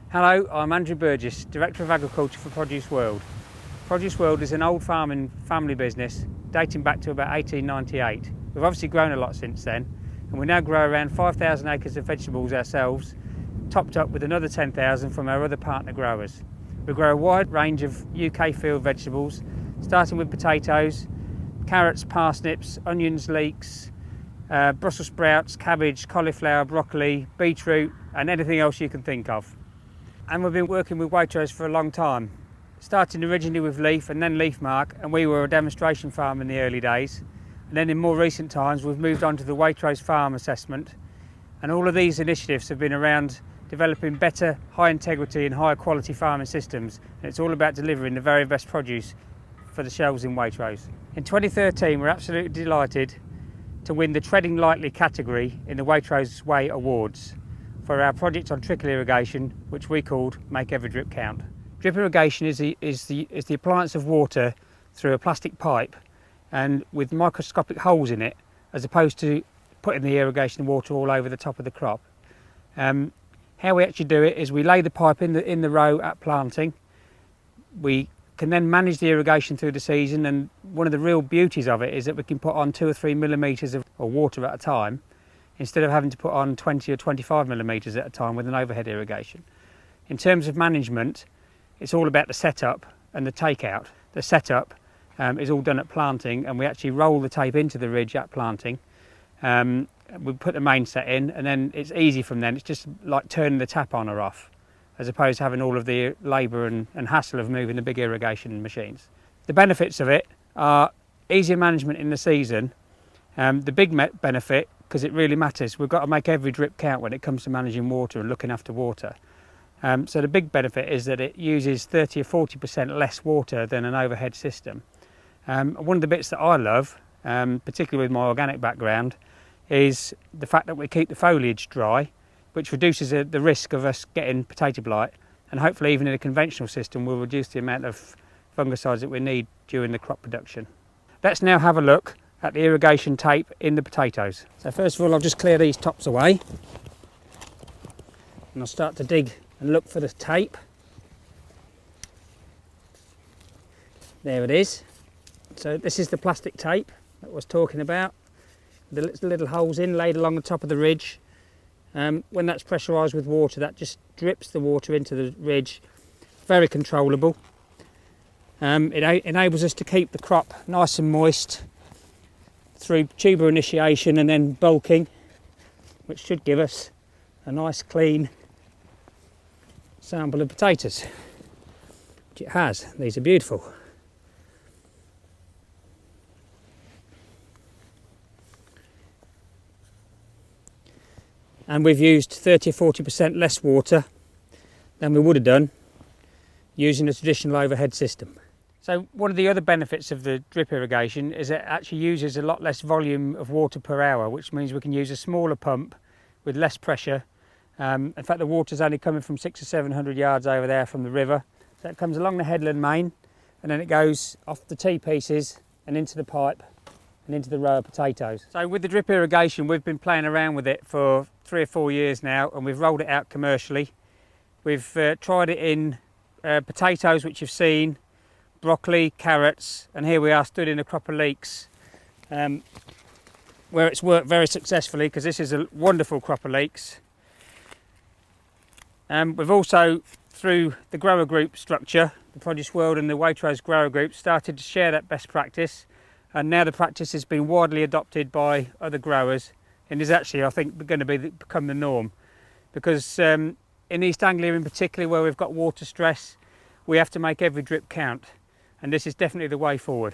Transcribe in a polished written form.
Hello, I'm Andrew Burgess, Director of Agriculture for Produce World. Produce World is an old farming family business dating back to about 1898. We've obviously grown a lot since then, and we now grow around 5,000 acres of vegetables ourselves, topped up with another 10,000 from our other partner growers. We grow a wide range of UK field vegetables, starting with potatoes, carrots, parsnips, onions, leeks, Brussels sprouts, cabbage, cauliflower, broccoli, beetroot, and anything else you can think of. And we've been working with Waitrose for a long time, starting originally with leaf and then leaf mark, and we were a demonstration farm in the early days. And then in more recent times we've moved on to the Waitrose farm assessment, and all of these initiatives have been around developing better, high integrity and higher quality farming systems, and it's all about delivering the very best produce for the shelves in Waitrose. In 2013 we're absolutely delighted to win the Treading Lightly category in the Waitrose Way Awards for our project on trickle irrigation, which we called Make Every Drip Count. Drip irrigation is the appliance of water through a plastic pipe and with microscopic holes in it, as opposed to putting the irrigation water all over the top of the crop. How we actually do it is we lay the pipe in the row at planting. We can then manage the irrigation through the season, and one of the real beauties of it is that we can put on 2 or 3 millimetres of water at a time, instead of having to put on 20 or 25 millimetres at a time with an overhead irrigation. In terms of management, it's all about the setup and the takeout. The setup is all done at planting, and we actually roll the tape into the ridge at planting. We put the main set in, and then it's easy from then. It's just like turning the tap on or off, as opposed to having all of the labour and hassle of moving the big irrigation machines. The benefits of it are easier management in the season. The big benefit, because it really matters, we've got to make every drip count when it comes to managing water and looking after water. So the big benefit is that it uses 30 or 40% less water than an overhead system. One of the bits that I love, particularly with my organic background, is the fact that we keep the foliage dry, which reduces the risk of us getting potato blight, and hopefully even in a conventional system will reduce the amount of fungicides that we need during the crop production. Let's now have a look at the irrigation tape in the potatoes. So first of all, I'll just clear these tops away, and I'll start to dig and look for the tape. There it is. So this is the plastic tape that I was talking about. The little holes in, laid along the top of the ridge. When that's pressurised with water, that just drips the water into the ridge. Very controllable. It enables us to keep the crop nice and moist through tuber initiation and then bulking, which should give us a nice clean sample of potatoes, which it has. These are beautiful. And we've used 30 or 40% less water than we would have done using a traditional overhead system. So one of the other benefits of the drip irrigation is it actually uses a lot less volume of water per hour, which means we can use a smaller pump with less pressure. In fact, the water's only coming from 600 or 700 yards over there from the river. So it comes along the headland main, and then it goes off the T-pieces and into the pipe and into the row of potatoes. So with the drip irrigation, we've been playing around with it for 3 or 4 years now, and we've rolled it out commercially. We've tried it in potatoes, which you've seen, broccoli, carrots, and here we are stood in a crop of leeks, where it's worked very successfully, because this is a wonderful crop of leeks. We've also, through the grower group structure, the Produce World and the Waitrose grower group, started to share that best practice, and now the practice has been widely adopted by other growers, and is actually, I think, going to become the norm, because in East Anglia in particular, where we've got water stress, we have to make every drip count, and this is definitely the way forward.